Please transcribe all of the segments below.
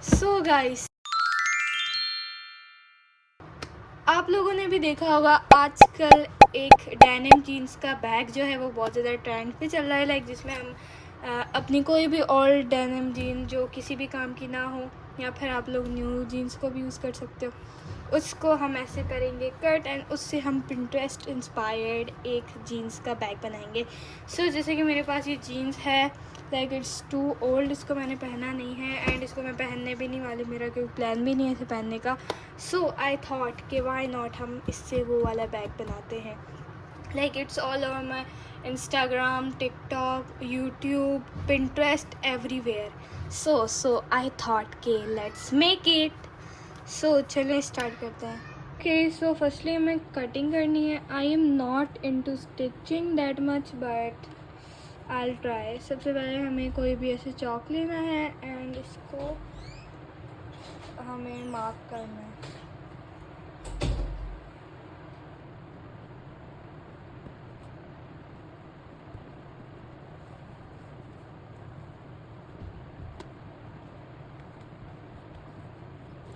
So guys, आप लोगों ने भी देखा होगा आजकल एक डेनिम जीन्स का बैग जो है वो बहुत ज़्यादा ट्रेंड पे चल रहा है। लाइक जिसमें हम अपनी कोई भी ओल्ड डेनिम जीन जो किसी भी काम की ना हो, या फिर आप लोग न्यू जीन्स को भी यूज़ कर सकते हो, उसको हम ऐसे करेंगे कट एंड उससे हम पिंटरेस्ट इंस्पायर्ड एक जीन्स का बैग बनाएंगे। सो जैसे कि मेरे पास ये जीन्स है, लाइक इट्स टू ओल्ड, इसको मैंने पहना नहीं है एंड इसको मैं पहनने भी नहीं वाली, मेरा कोई प्लान भी नहीं है इसे पहनने का। सो आई थॉट कि वाई नॉट हम इससे वो वाला बैग बनाते हैं। Like it's all over my Instagram, TikTok, YouTube, Pinterest, everywhere. So I thought के लेट्स मेक इट। सो चलिए स्टार्ट करते हैं। ओके, सो फर्स्टली हमें कटिंग करनी है। I am not into stitching that much but I try. सबसे पहले हमें कोई भी ऐसे चौक लेना है एंड इसको हमें मार्क करना है।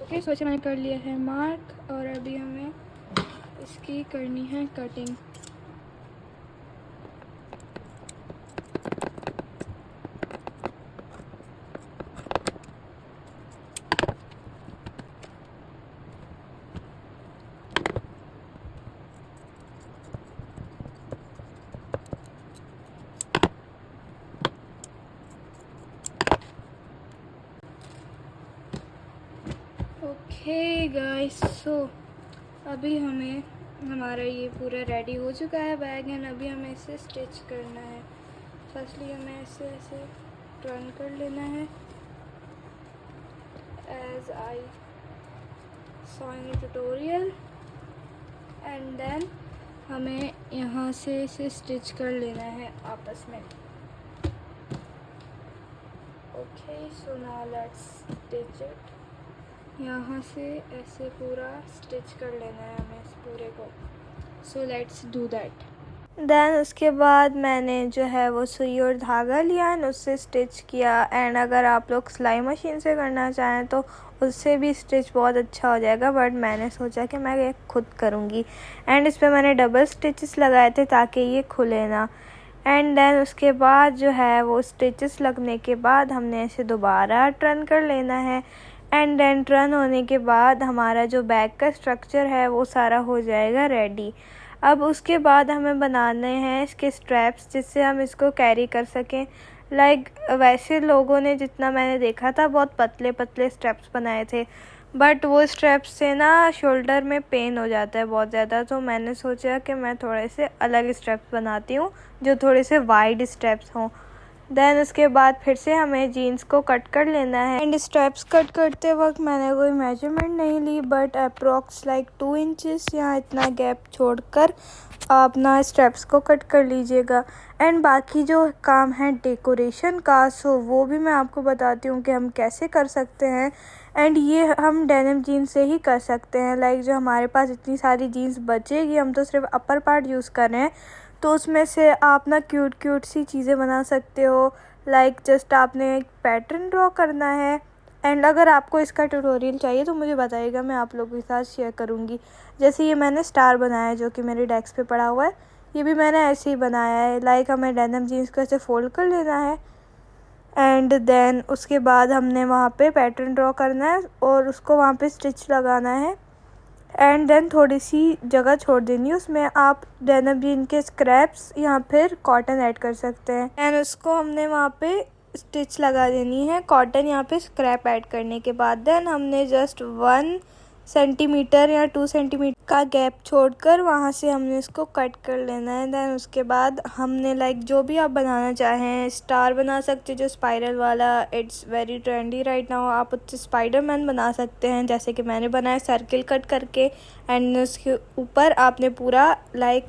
ओके, सोचे मैंने कर लिया है मार्क और अभी हमें इसकी करनी है कटिंग। ओके गाइस, सो अभी हमें हमारा ये पूरा रेडी हो चुका है बैग एंड अभी हमें इसे स्टिच करना है। फर्स्टली हमें ऐसे ऐसे टर्न कर लेना है as I saw in tutorial and then हमें यहाँ से इसे स्टिच कर लेना है आपस में। Okay, so now let's stitch it. यहाँ से ऐसे पूरा स्टिच कर लेना है हमें इस पूरे को। So let's do that. Then उसके बाद मैंने जो है वो सुई और धागा लिया एंड उससे स्टिच किया। एंड अगर आप लोग सिलाई मशीन से करना चाहें तो उससे भी स्टिच बहुत अच्छा हो जाएगा, बट मैंने सोचा कि मैं ये खुद करूँगी। एंड इस पर मैंने डबल स्टिचेस लगाए थे ताकि ये खुले ना। एंड देन उसके बाद जो है वो स्टिचेस लगने के बाद हमने इसे दोबारा टर्न कर लेना है। एंड देन टर्न होने के बाद हमारा जो बैग का स्ट्रक्चर है वो सारा हो जाएगा रेडी। अब उसके बाद हमें बनाने हैं इसके स्ट्रैप्स जिससे हम इसको कैरी कर सकें। लाइक वैसे लोगों ने जितना मैंने देखा था बहुत पतले पतले स्ट्रैप्स बनाए थे, बट वो स्ट्रैप्स से ना शोल्डर में पेन हो जाता है बहुत ज़्यादा। तो मैंने सोचा कि मैं थोड़े से अलग स्ट्रैप्स बनाती हूँ जो थोड़े से वाइड स्ट्रैप्स हों। देन उसके बाद फिर से हमें जीन्स को कट कर लेना है। एंड स्ट्रैप्स कट करते वक्त मैंने कोई मेजरमेंट नहीं ली, बट अप्रॉक्स लाइक 2 इंचेस यहाँ इतना गैप छोड़कर अपना स्ट्रैप्स को कट कर लीजिएगा। एंड बाकी जो काम है डेकोरेशन का, सो वो भी मैं आपको बताती हूँ कि हम कैसे कर सकते हैं। एंड ये हम डेनिम जीन्स से ही कर सकते हैं। लाइक जो हमारे पास इतनी सारी जीन्स बचेगी, हम तो सिर्फ अपर पार्ट यूज़ कर रहे हैं, तो उसमें से आप ना क्यूट क्यूट सी चीज़ें बना सकते हो। लाइक जस्ट आपने एक पैटर्न ड्रॉ करना है। एंड अगर आपको इसका ट्यूटोरियल चाहिए तो मुझे बताइएगा, मैं आप लोगों के साथ शेयर करूँगी। जैसे ये मैंने स्टार बनाया है जो कि मेरे डेस्क पे पड़ा हुआ है, ये भी मैंने ऐसे ही बनाया है। लाइक हमें डेनिम जीन्स को ऐसे फोल्ड कर लेना है एंड देन उसके बाद हमने वहाँ पे पैटर्न ड्रॉ करना है और उसको वहाँ पे स्टिच लगाना है। एंड देन थोड़ी सी जगह छोड़ देनी है, उसमें आप डेनिम जीन के स्क्रैप्स या फिर कॉटन ऐड कर सकते हैं। एंड उसको हमने वहाँ पे स्टिच लगा देनी है कॉटन यहाँ पे स्क्रैप ऐड करने के बाद। देन हमने जस्ट 1 सेंटीमीटर या 2 सेंटीमीटर का गैप छोड़कर वहाँ से हमने इसको कट कर लेना है। देन उसके बाद हमने लाइक जो भी आप बनाना चाहें, स्टार बना सकते हैं जो स्पाइरल वाला, it's very trendy right now. आप उससे स्पाइडरमैन बना सकते हैं जैसे कि मैंने बनाया सर्किल कट करके। एंड उसके ऊपर आपने पूरा लाइक,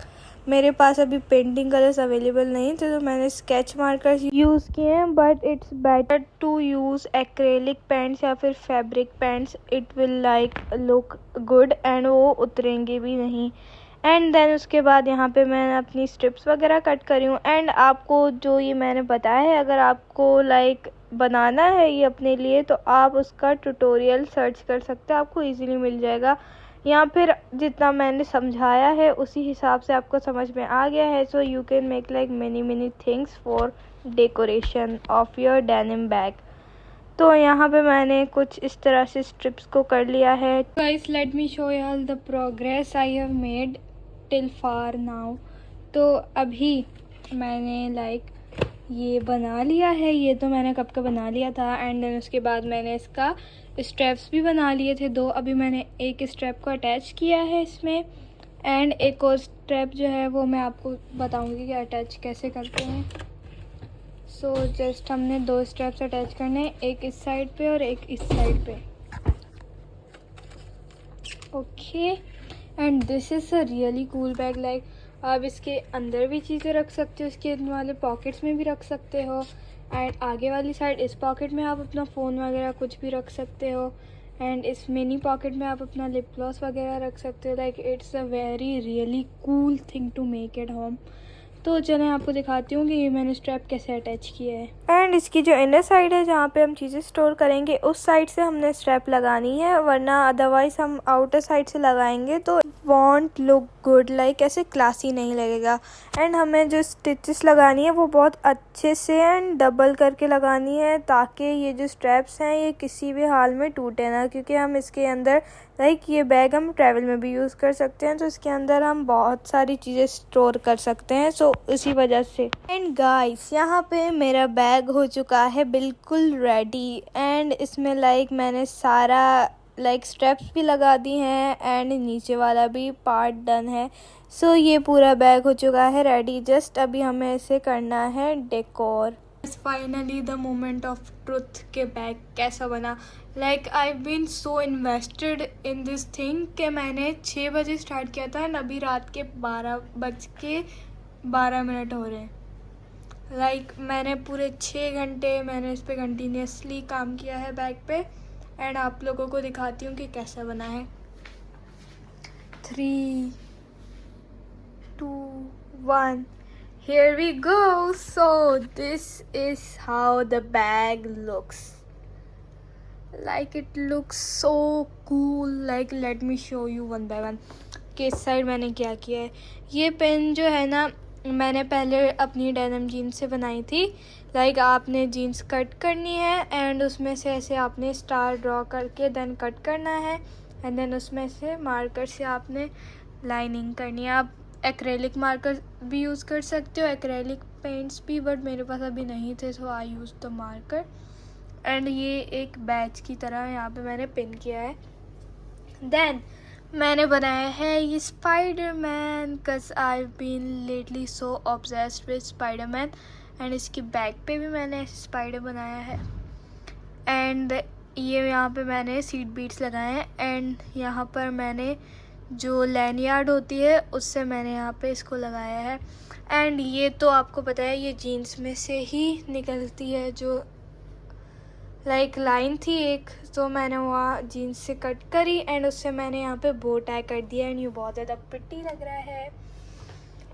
मेरे पास अभी पेंटिंग कलर्स अवेलेबल नहीं थे तो मैंने स्केच मार्कर्स यूज़ किए हैं, but it's better to use acrylic paints या फिर fabric paints. It will like look good and वो उतरेंगे भी नहीं। एंड देन उसके बाद यहाँ पे मैंने अपनी स्ट्रिप्स वगैरह कट करी हूँ। एंड आपको जो ये मैंने बताया है, अगर आपको लाइक बनाना है ये अपने लिए तो आप उसका ट्यूटोरियल सर्च कर सकते हैं, आपको इजीली मिल जाएगा। या फिर जितना मैंने समझाया है उसी हिसाब से आपको समझ में आ गया है। So you can make like many things for decoration of your denim bag. तो यहाँ पे मैंने कुछ इस तरह से स्ट्रिप्स को कर लिया है। Guys let me show you all the progress I have made till far now. तो अभी मैंने लाइक ये बना लिया है, ये तो मैंने कब का बना लिया था। एंड देन उसके बाद मैंने इसका स्ट्रैप्स भी बना लिए थे 2। अभी मैंने एक स्ट्रैप को अटैच किया है इसमें, एंड एक और स्ट्रैप जो है वो मैं आपको बताऊंगी कि अटैच कैसे करते हैं। सो जस्ट हमने 2 स्ट्रैप्स अटैच करने हैं, एक इस साइड पे और एक इस साइड पे। Okay, and this is a really cool bag. Like आप इसके अंदर भी चीज़ें रख सकते हो, इसके वाले पॉकेट्स में भी रख सकते हो। एंड आगे वाली साइड इस पॉकेट में आप अपना फ़ोन वगैरह कुछ भी रख सकते हो। एंड इस मिनी पॉकेट में आप अपना लिप ग्लॉस वगैरह रख सकते हो। Like it's a very really cool thing to make at home. तो चलें आपको दिखाती हूँ कि ये मैंने स्ट्रैप कैसे अटैच किया है। एंड इसकी जो इनर साइड है जहाँ पे हम चीज़ें स्टोर करेंगे उस साइड से हमने स्ट्रैप लगानी है, वरना अदरवाइज़ हम आउटर साइड से लगाएंगे तो वॉन्ट लुक गुड, लाइक ऐसे क्लासी नहीं लगेगा। एंड हमें जो स्टिचेस लगानी है वो बहुत अच्छे से एंड डबल करके लगानी है, ताकि ये जो स्ट्रैप्स हैं ये किसी भी हाल में टूटे ना, क्योंकि हम इसके अंदर लाइक ये बैग हम ट्रैवल में भी यूज़ कर सकते हैं, तो इसके अंदर हम बहुत सारी चीज़ें स्टोर कर सकते हैं। सो इसी वजह से। एंड गाइस यहाँ पे मेरा बैग हो चुका है बिल्कुल रेडी। एंड इसमें लाइक मैंने सारा लाइक स्ट्रैप्स भी लगा दी हैं एंड नीचे वाला भी पार्ट डन है। सो ये पूरा बैग हो चुका है रेडी। जस्ट अभी हमें इसे करना है decor. Finally the moment of truth के बैग कैसा बना। Like I been so invested in this thing कि मैंने 6 बजे स्टार्ट किया था एंड अभी रात के 12:12 हो रहे हैं। लाइक मैंने पूरे 6 घंटे मैंने इस पर कंटिन्यूसली काम किया है बैग पे। एंड आप लोगों को दिखाती हूँ कि कैसा बना है। 3, 2, 1 Here we go. So this is how the bag looks. Like it looks so cool. Like let me show you one by one. कि इस साइड मैंने क्या किया है। ये पेन जो है ना मैंने पहले अपनी डेनिम जीन्स से बनाई थी। लाइक आपने जीन्स कट करनी है एंड उसमें से ऐसे आपने स्टार ड्रॉ करके देन कट करना है एंड देन उसमें से मार्कर से आपने लाइनिंग करनी है। आप एक्रेलिक मार्कर भी यूज़ कर सकते हो, एक्रेलिक पेंट्स भी, बट मेरे पास अभी नहीं थे सो आई यूज़ द मार्कर। एंड ये एक बैच की तरह यहाँ पे मैंने पिन किया है। देन मैंने बनाया है ये Spiderman, cause I been lately so obsessed with Spiderman. And इसकी बैक पे भी मैंने ऐसे स्पाइडर बनाया है। एंड ये यहाँ पे मैंने सीट बीट्स लगाए हैं एंड यहाँ पर मैंने जो लैनियार्ड होती है उससे मैंने यहाँ पे इसको लगाया है। एंड ये तो आपको पता है ये जीन्स में से ही निकलती है, जो लाइक लाइन थी एक, तो मैंने वहाँ जीन्स से कट करी एंड उससे मैंने यहाँ पे बो टाई कर दिया एंड ये बहुत ज़्यादा प्रिटी लग रहा है।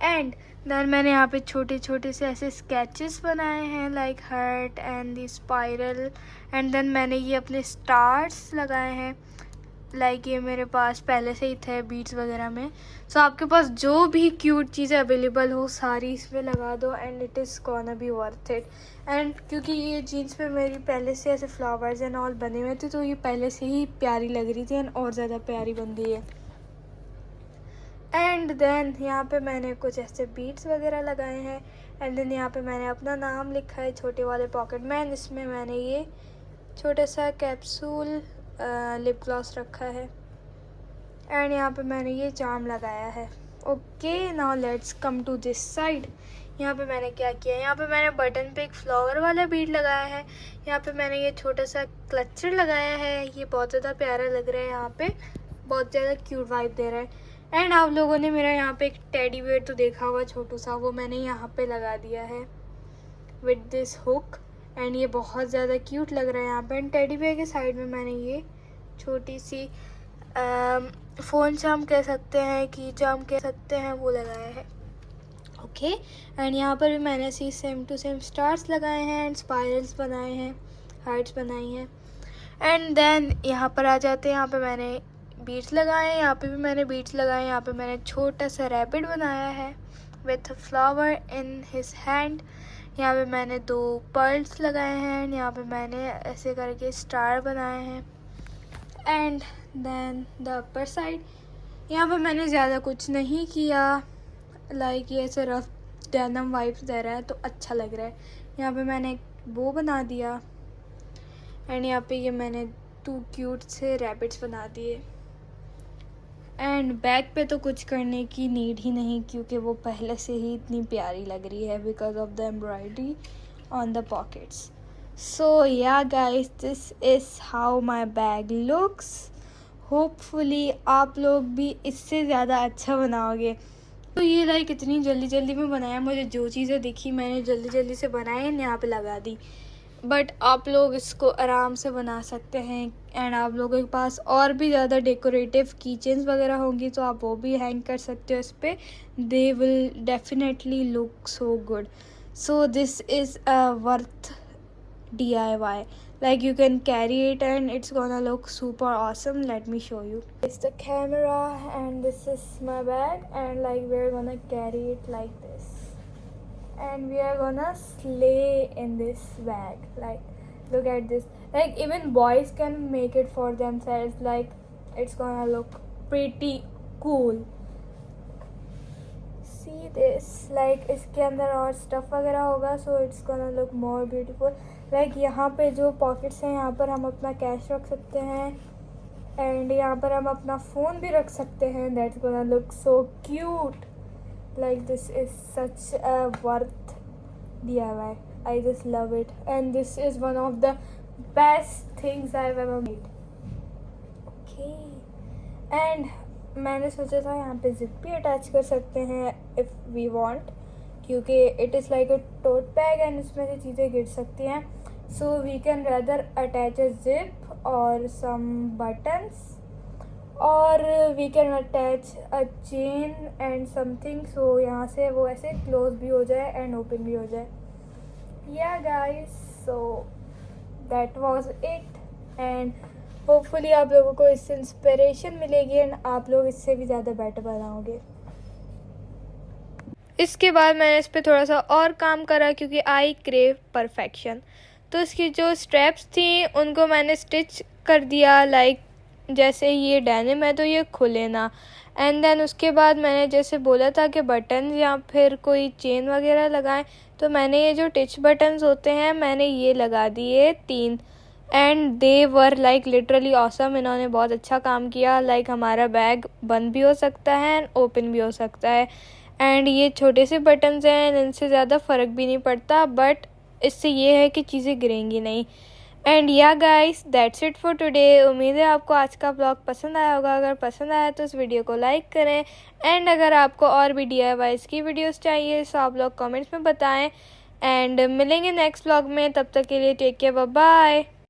एंड देन मैंने यहाँ पे छोटे छोटे से ऐसे स्केचेस बनाए हैं like heart and the spiral. And then मैंने ये अपने स्टार्स लगाए हैं। लाइक ये मेरे पास पहले से ही थे बीट्स वगैरह में। सो आपके पास जो भी क्यूट चीज़ें अवेलेबल हो सारी इसमें लगा दो and it is gonna be worth it. And क्योंकि ये जीन्स पे मेरी पहले से ऐसे फ्लावर्स एंड ऑल बने हुए थे तो ये पहले से ही प्यारी लग रही थी एंड और ज़्यादा प्यारी बन गई है। एंड देन यहाँ पे मैंने कुछ ऐसे बीट्स वगैरह लगाए हैं एंड देन यहाँ पे मैंने अपना नाम लिखा है छोटे वाले पॉकेट में एंड इसमें मैंने ये छोटा सा कैप्सूल लिप ग्लॉस रखा है एंड यहाँ पे मैंने ये चार्म लगाया है। Okay now let's come to this side. यहाँ पे मैंने क्या किया है, यहाँ पे मैंने बटन पे एक फ्लावर वाला बीड लगाया है। यहाँ पे मैंने ये छोटा सा क्लचर लगाया है, ये बहुत ज़्यादा प्यारा लग रहा है, यहाँ पे बहुत ज़्यादा क्यूट वाइब दे रहा है। एंड आप लोगों ने मेरा यहाँ पे एक टेडी बेयर तो देखा होगा छोटू सा, वो मैंने यहाँ पे लगा दिया है विद दिस हुक एंड ये बहुत ज़्यादा क्यूट लग रहा है यहाँ पे। एंड टेडी बेयर के साइड में मैंने ये छोटी सी फ़ोन चार्म कह सकते हैं, की चार्म कह सकते हैं, वो लगाया है। ओके एंड यहाँ पर भी मैंने सेम टू सेम स्टार्स लगाए हैं एंड स्पाइरल्स बनाए हैं। हार्ट्स बनाई हैं। एंड देन यहाँ पर आ जाते हैं, यहाँ पे मैंने बीट्स लगाए हैं, यहाँ पे भी मैंने बीट्स लगाए हैं। यहाँ पे मैंने छोटा सा रैबिट बनाया है with flower in his hand. यहाँ पे मैंने 2 पर्ल्स लगाए हैं एंड यहाँ पे मैंने ऐसे करके स्टार बनाए हैं। And then the upper side, यहाँ पे मैंने ज़्यादा कुछ नहीं किया, लाइक ये ऐसे रफ डेनिम वाइब्स दे रहा है तो अच्छा लग रहा है। यहाँ पे मैंने एक बो बना दिया एंड यहाँ पे ये मैंने 2 क्यूट से रैबिट्स बना दिए। एंड बैक पे तो कुछ करने की नीड ही नहीं क्योंकि वो पहले से ही इतनी प्यारी लग रही है because of the embroidery on the pockets. So ya guys, this is how my bag looks. Hopefully आप लोग भी इससे ज़्यादा अच्छा बनाओगे। तो ये लाइक इतनी जल्दी जल्दी में बनाया, मुझे जो चीज़ें दिखी मैंने जल्दी जल्दी से बनाई एंड यहाँ पे लगा दी। बट आप लोग इसको आराम से बना सकते हैं एंड आप लोगों के पास और भी ज़्यादा डेकोरेटिव कीचेन्स वगैरह होंगी तो आप वो भी हैंग कर सकते हो इस पर। They will definitely look so good. So this is a worth DIY. Like you can carry it and it's gonna look super awesome. Let me show you. It's the camera and this is my bag and like we're gonna carry it like this. And we are gonna slay in this bag. Like look at this. Like even boys can make it for themselves. Like it's gonna look pretty cool. See this, like इसके अंदर और stuff वगैरह होगा so it's gonna look more beautiful. Like यहाँ पे जो pockets हैं यहाँ पर हम अपना कैश रख सकते हैं एंड यहाँ पर हम अपना फ़ोन भी रख सकते हैं. That's gonna look so cute. Like this is such a worth DIY. I just love it and this is one of the best things I've ever made. Okay. And मैंने सोचा था यहाँ पे जिप भी अटैच कर सकते हैं if we want, क्योंकि it is like a tote bag and इसमें से चीज़ें गिर सकती हैं. So we can rather attach a zip और सम बटन्स और we can attach a chain and something. So यहाँ से वो ऐसे क्लोज भी हो जाए एंड ओपन भी हो जाए. या guys, so that was it and hopefully आप लोगों को इससे इंस्पिरेशन मिलेगी एंड आप लोग इससे भी ज़्यादा बेटर बनाओगे. इसके बाद मैंने इस पर थोड़ा सा और काम करा क्योंकि आई क्रेव परफेक्शन. तो इसकी जो स्ट्रैप्स थी उनको मैंने स्टिच कर दिया. लाइक जैसे ये डेनिम है तो ये खुले ना. एंड देन उसके बाद मैंने जैसे बोला था कि बटन या फिर कोई चेन वगैरह लगाएं, तो मैंने ये जो टिच बटन्स होते हैं मैंने ये लगा दिए 3 and they were like literally awesome. इन्होंने बहुत अच्छा काम किया. लाइक हमारा बैग बंद भी हो सकता है एंड ओपन भी हो सकता है. एंड ये छोटे से बटन्स हैं, इनसे ज़्यादा फ़र्क भी नहीं पड़ता, बट इससे ये है कि चीज़ें गिरेंगी नहीं. एंड या guys, that's it for today. उम्मीद है आपको आज का ब्लॉग पसंद आया होगा. अगर पसंद आया तो इस वीडियो को लाइक करें एंड अगर आपको और भी DIYs की वीडियोस चाहिए तो आप लोग कमेंट्स में बताएं. एंड मिलेंगे नेक्स्ट ब्लॉग में. तब तक के लिए टेक केयर, बाय बाय.